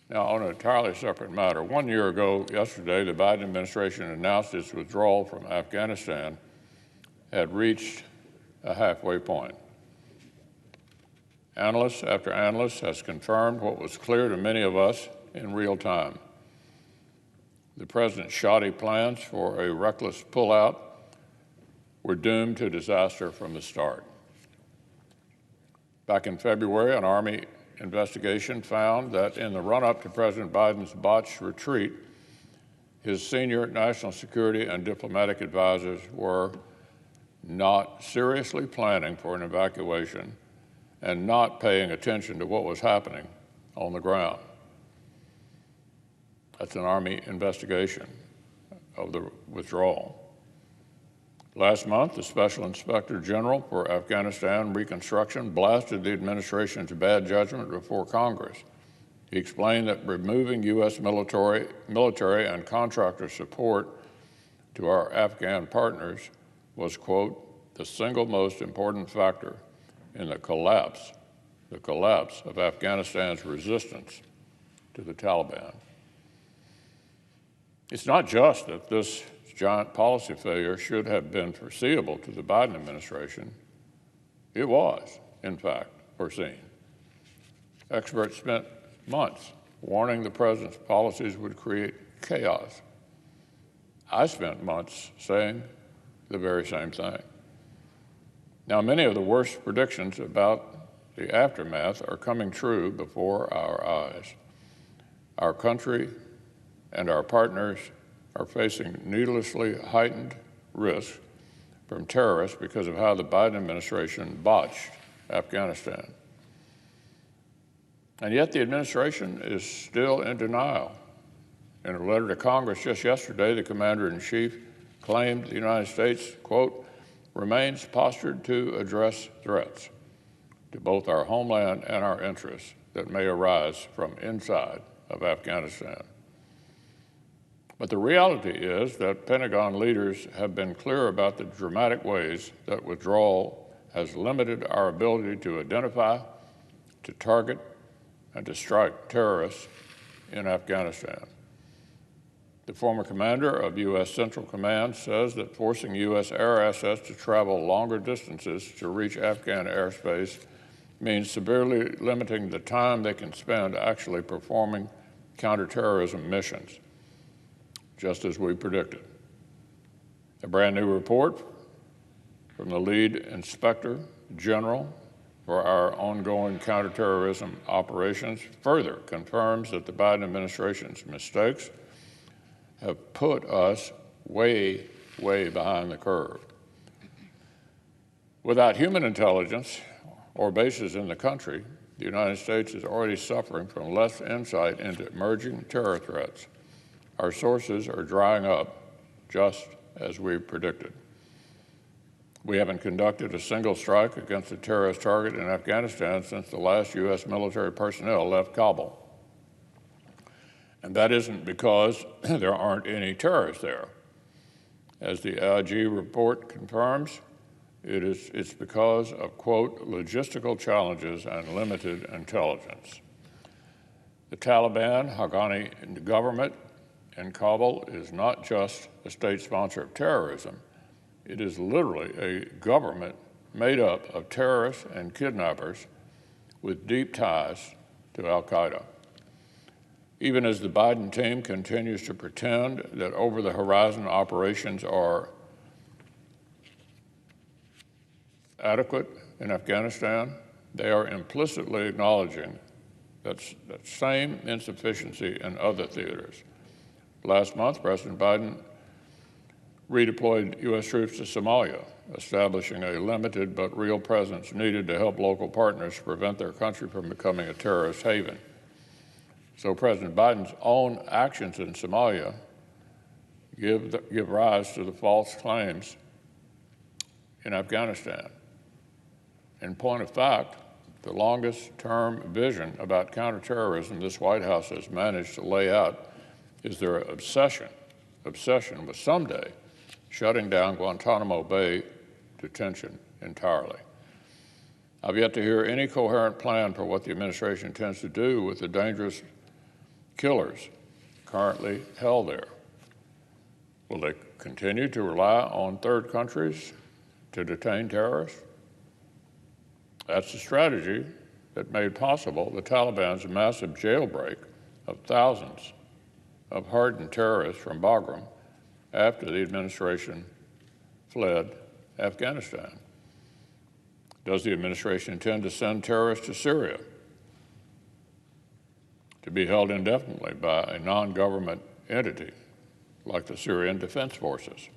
Now, on an entirely separate matter, 1 year ago yesterday, the Biden administration announced its withdrawal from Afghanistan had reached a halfway point. Analyst after analyst has confirmed what was clear to many of us in real time. The president's shoddy plans for a reckless pullout were doomed to disaster from the start. Back in February, an Army investigation found that in the run-up to President Biden's botched retreat, his senior national security and diplomatic advisors were not seriously planning for an evacuation and not paying attention to what was happening on the ground. That's an Army investigation of the withdrawal. Last month, the Special Inspector General for Afghanistan Reconstruction blasted the administration's bad judgment before Congress. He explained that removing U.S. military and contractor support to our Afghan partners was, quote, the single most important factor in the collapse of Afghanistan's resistance to the Taliban. It's not just that this giant policy failure should have been foreseeable to the Biden administration. It was, in fact, foreseen. Experts spent months warning the president's policies would create chaos. I spent months saying the very same thing. Now, many of the worst predictions about the aftermath are coming true before our eyes. Our country and our partners are facing needlessly heightened risk from terrorists because of how the Biden administration botched Afghanistan. And yet the administration is still in denial. In a letter to Congress just yesterday, the Commander-in-Chief claimed the United States, quote, remains postured to address threats to both our homeland and our interests that may arise from inside of Afghanistan. But the reality is that Pentagon leaders have been clear about the dramatic ways that withdrawal has limited our ability to identify, to target, and to strike terrorists in Afghanistan. The former commander of U.S. Central Command says that forcing U.S. air assets to travel longer distances to reach Afghan airspace means severely limiting the time they can spend actually performing counterterrorism missions, just as we predicted. A brand new report from the lead inspector general for our ongoing counterterrorism operations further confirms that the Biden administration's mistakes have put us way, way behind the curve. Without human intelligence or bases in the country, the United States is already suffering from less insight into emerging terror threats. Our sources are drying up, just as we predicted. We haven't conducted a single strike against a terrorist target in Afghanistan since the last U.S. military personnel left Kabul. And that isn't because there aren't any terrorists there. As the IG report confirms, it's because of, quote, logistical challenges and limited intelligence. The Taliban, Afghani government in Kabul is not just a state sponsor of terrorism. It is literally a government made up of terrorists and kidnappers with deep ties to al-Qaeda. Even as the Biden team continues to pretend that over-the-horizon operations are adequate in Afghanistan, they are implicitly acknowledging that same insufficiency in other theaters. Last month, President Biden redeployed U.S. troops to Somalia, establishing a limited but real presence needed to help local partners prevent their country from becoming a terrorist haven. So President Biden's own actions in Somalia give rise to the false claims in Afghanistan. In point of fact, the longest-term vision about counterterrorism this White House has managed to lay out is their obsession with someday shutting down Guantanamo Bay detention entirely. I've yet to hear any coherent plan for what the administration intends to do with the dangerous killers currently held there? Will they continue to rely on third countries to detain terrorists? That's the strategy that made possible the Taliban's massive jailbreak of thousands of hardened terrorists from Bagram after the administration fled Afghanistan. Does the administration intend to send terrorists to Syria to be held indefinitely by a non-government entity like the Syrian Defense Forces?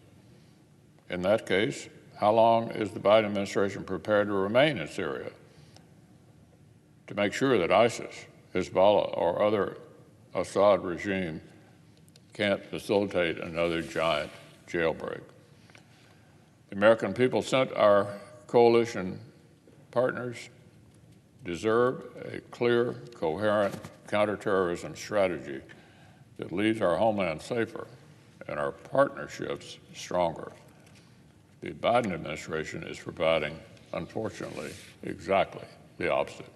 In that case, how long is the Biden administration prepared to remain in Syria to make sure that ISIS, Hezbollah, or other Assad regime can't facilitate another giant jailbreak? The American people sent our coalition partners deserve a clear, coherent counterterrorism strategy that leaves our homeland safer and our partnerships stronger. The Biden administration is providing, unfortunately, exactly the opposite.